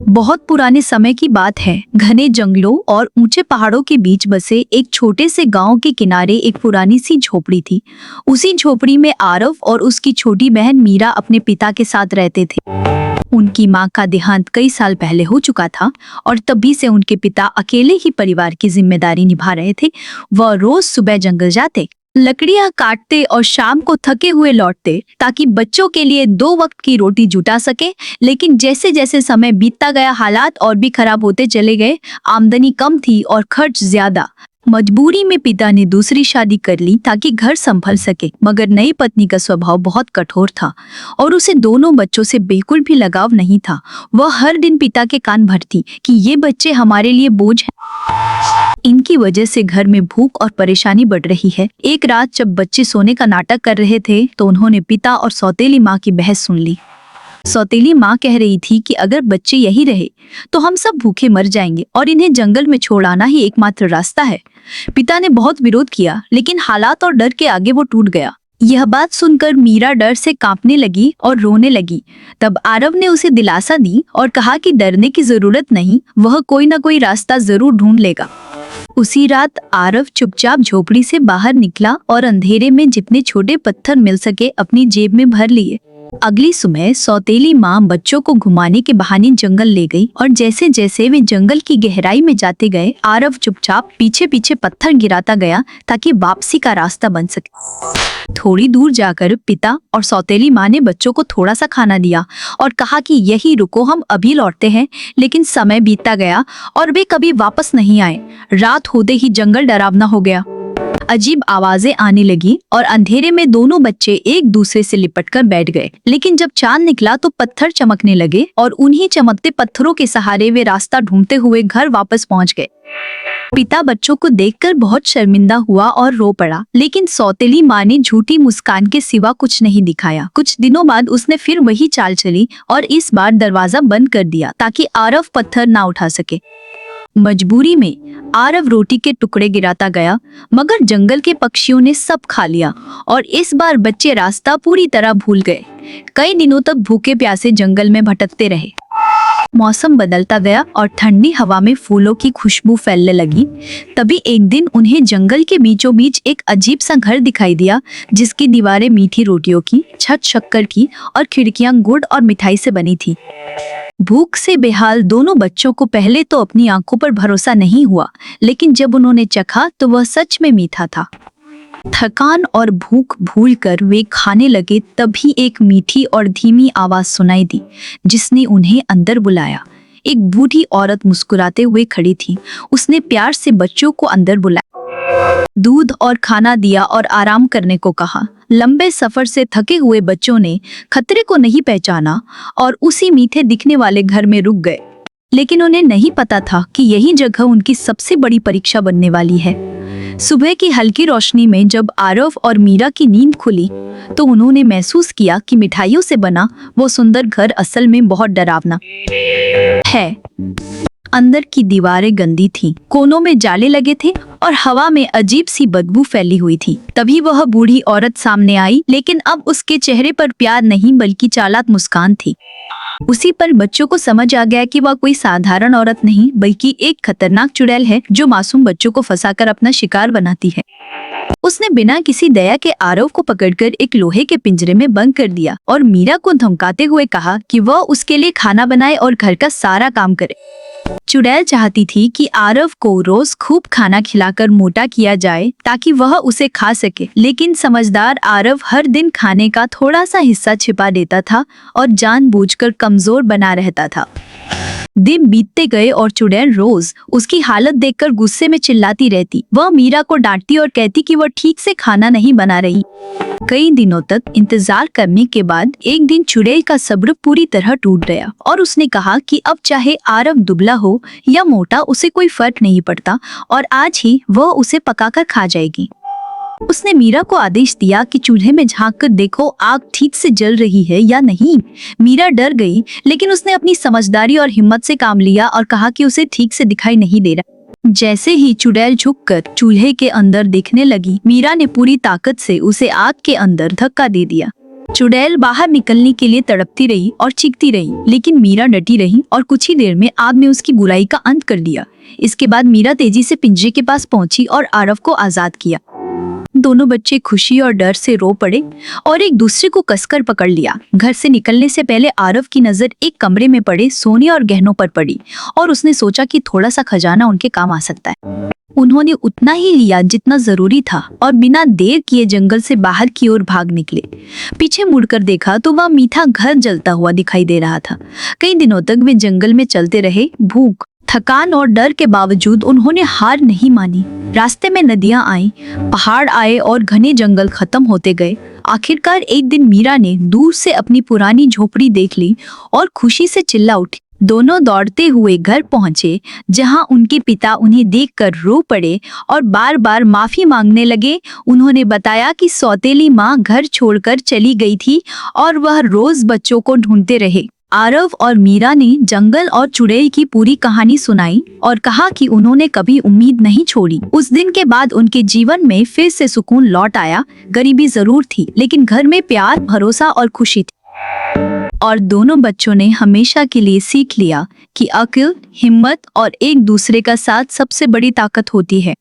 बहुत पुराने समय की बात है। घने जंगलों और ऊंचे पहाड़ों के बीच बसे एक छोटे से गांव के किनारे एक पुरानी सी झोपड़ी थी। उसी झोपड़ी में आरव और उसकी छोटी बहन मीरा अपने पिता के साथ रहते थे। उनकी मां का देहांत कई साल पहले हो चुका था और तभी से उनके पिता अकेले ही परिवार की जिम्मेदारी निभा रहे थे। वह रोज सुबह जंगल जाते, लकड़ियां काटते और शाम को थके हुए लौटते ताकि बच्चों के लिए 2 वक्त की रोटी जुटा सके। लेकिन जैसे जैसे समय बीतता गया, हालात और भी खराब होते चले गए। आमदनी कम थी और खर्च ज्यादा। मजबूरी में पिता ने दूसरी शादी कर ली ताकि घर संभल सके, मगर नई पत्नी का स्वभाव बहुत कठोर था और उसे दोनों बच्चों से बिल्कुल भी लगाव नहीं था। वह हर दिन पिता के कान भरती कि ये बच्चे हमारे लिए बोझ हैं। इनकी वजह से घर में भूख और परेशानी बढ़ रही है। एक रात जब बच्चे सोने का नाटक कर रहे थे तो उन्होंने पिता और सौतेली माँ की बहस सुन ली। सौतेली माँ कह रही थी कि अगर बच्चे यही रहे तो हम सब भूखे मर जाएंगे और इन्हें जंगल में छोड़ आना ही एकमात्र रास्ता है। पिता ने बहुत विरोध किया, लेकिन हालात और डर के आगे वो टूट गया। यह बात सुनकर मीरा डर से कांपने लगी और रोने लगी। तब आरव ने उसे दिलासा दी और कहा कि डरने की जरूरत नहीं, वह कोई ना कोई रास्ता जरूर ढूंढ लेगा। उसी रात आरव चुपचाप झोपड़ी से बाहर निकला और अंधेरे में जितने छोटे पत्थर मिल सके अपनी जेब में भर लिए। अगली सुबह सौतेली माँ बच्चों को घुमाने के बहाने जंगल ले गई और जैसे जैसे वे जंगल की गहराई में जाते गए, आरव चुपचाप पीछे पीछे पत्थर गिराता गया ताकि वापसी का रास्ता बन सके। थोड़ी दूर जाकर पिता और सौतेली माँ ने बच्चों को थोड़ा सा खाना दिया और कहा कि यही रुको, हम अभी लौटते हैं। लेकिन समय बीतता गया और वे कभी वापस नहीं आए। रात होते ही जंगल डरावना हो गया। अजीब आवाजें आने लगी और अंधेरे में दोनों बच्चे एक दूसरे से लिपटकर बैठ गए। लेकिन जब चांद निकला तो पत्थर चमकने लगे और उन्हीं चमकते पत्थरों के सहारे वे रास्ता ढूंढते हुए घर वापस पहुंच गए। पिता बच्चों को देखकर बहुत शर्मिंदा हुआ और रो पड़ा, लेकिन सौतेली माँ ने झूठी मुस्कान के सिवा कुछ नहीं दिखाया। कुछ दिनों बाद उसने फिर वही चाल चली और इस बार दरवाजा बंद कर दिया ताकि आरव पत्थर ना उठा सके। मजबूरी में आरव रोटी के टुकड़े गिराता गया, मगर जंगल के पक्षियों ने सब खा लिया और इस बार बच्चे रास्ता पूरी तरह भूल गए। कई दिनों तक भूखे प्यासे जंगल में भटकते रहे। मौसम बदलता गया और ठंडी हवा में फूलों की खुशबू फैलने लगी। तभी एक दिन उन्हें जंगल के बीचों बीच एक अजीब सा घर दिखाई दिया, जिसकी दीवारें मीठी रोटियों की, छत शक्कर की और खिड़कियां गुड़ और मिठाई से बनी थी। भूख से बेहाल दोनों बच्चों को पहले तो अपनी आंखों पर भरोसा नहीं हुआ, लेकिन जब उन्होंने चखा तो वह सच में मीठा था। थकान और भूख भूलकर वे खाने लगे। तभी एक मीठी और धीमी आवाज सुनाई दी, जिसने उन्हें अंदर बुलाया। एक बूढ़ी औरत मुस्कुराते हुए खड़ी थी। उसने प्यार से बच्चों को अंदर बुलाया, दूध और खाना दिया और आराम करने को कहा। लंबे सफर से थके हुए बच्चों ने खतरे को नहीं पहचाना और उसी मीठे दिखने वाले घर में रुक गए। लेकिन उन्हें नहीं पता था कि यही जगह उनकी सबसे बड़ी परीक्षा बनने वाली है। सुबह की हल्की रोशनी में जब आरव और मीरा की नींद खुली तो उन्होंने महसूस किया कि मिठाइयों से बना वो सुंदर घर असल में बहुत डरावना है। अंदर की दीवारें गंदी थीं, कोनों में जाले लगे थे और हवा में अजीब सी बदबू फैली हुई थी। तभी वह बूढ़ी औरत सामने आई, लेकिन अब उसके चेहरे पर प्यार नहीं बल्कि चालाक मुस्कान थी। उसी पर बच्चों को समझ आ गया कि वह कोई साधारण औरत नहीं बल्कि एक खतरनाक चुड़ैल है जो मासूम बच्चों को फंसाकर अपना शिकार बनाती है। उसने बिना किसी दया के आरव को पकड़कर एक लोहे के पिंजरे में बंद कर दिया और मीरा को धमकाते हुए कहा कि वह उसके लिए खाना बनाए और घर का सारा काम करे। चुड़ैल चाहती थी कि आरव को रोज खूब खाना खिलाकर मोटा किया जाए ताकि वह उसे खा सके, लेकिन समझदार आरव हर दिन खाने का थोड़ा सा हिस्सा छिपा देता था और जानबूझकर कमजोर बना रहता था। दिन बीतते गए और चुड़ैल रोज उसकी हालत देखकर गुस्से में चिल्लाती रहती। वह मीरा को डांटती और कहती कि वह ठीक से खाना नहीं बना रही। कई दिनों तक इंतजार करने के बाद एक दिन चुड़ैल का सब्र पूरी तरह टूट गया और उसने कहा कि अब चाहे आरव दुबला हो या मोटा, उसे कोई फर्क नहीं पड़ता और आज ही वह उसे पकाकर खा जाएगी। उसने मीरा को आदेश दिया कि चूल्हे में झांककर देखो आग ठीक से जल रही है या नहीं। मीरा डर गई, लेकिन उसने अपनी समझदारी और हिम्मत से काम लिया और कहा कि उसे ठीक से दिखाई नहीं दे रहा। जैसे ही चुड़ैल झुककर चूल्हे के अंदर देखने लगी, मीरा ने पूरी ताकत से उसे आग के अंदर धक्का दे दिया। चुड़ैल बाहर निकलने के लिए तड़पती रही और चीखती रही, लेकिन मीरा डटी रही और कुछ ही देर में आग ने उसकी बुराई का अंत कर दिया। इसके बाद मीरा तेजी से पिंजरे के पास पहुंची और आरव को आजाद किया। दोनों बच्चे खुशी और डर से रो पड़े और एक दूसरे को कसकर पकड़ लिया। घर से निकलने से पहले आरव की नजर एक कमरे में पड़े सोने और गहनों पर पड़ी और उसने सोचा कि थोड़ा सा खजाना उनके काम आ सकता है। उन्होंने उतना ही लिया जितना जरूरी था और बिना देर किए जंगल से बाहर की ओर भाग निकले। पीछे मुड़कर देखा तो वह मीठा घर जलता हुआ दिखाई दे रहा था। कई दिनों तक वे जंगल में चलते रहे। भूख, थकान और डर के बावजूद उन्होंने हार नहीं मानी। रास्ते में नदियां आईं, पहाड़ आए और घने जंगल खत्म होते गए। आखिरकार एक दिन मीरा ने दूर से अपनी पुरानी झोपड़ी देख ली और खुशी से चिल्ला उठी। दोनों दौड़ते हुए घर पहुंचे, जहां उनके पिता उन्हें देखकर रो पड़े और बार बार माफी मांगने लगे। उन्होंने बताया कि सौतेली माँ घर छोड़कर चली गई थी और वह रोज बच्चों को ढूंढते रहे। आरव और मीरा ने जंगल और चुड़ैल की पूरी कहानी सुनाई और कहा कि उन्होंने कभी उम्मीद नहीं छोड़ी। उस दिन के बाद उनके जीवन में फिर से सुकून लौट आया। गरीबी जरूर थी, लेकिन घर में प्यार, भरोसा और खुशी थी। और दोनों बच्चों ने हमेशा के लिए सीख लिया कि अक्ल, हिम्मत और एक दूसरे का साथ सबसे बड़ी ताकत होती है।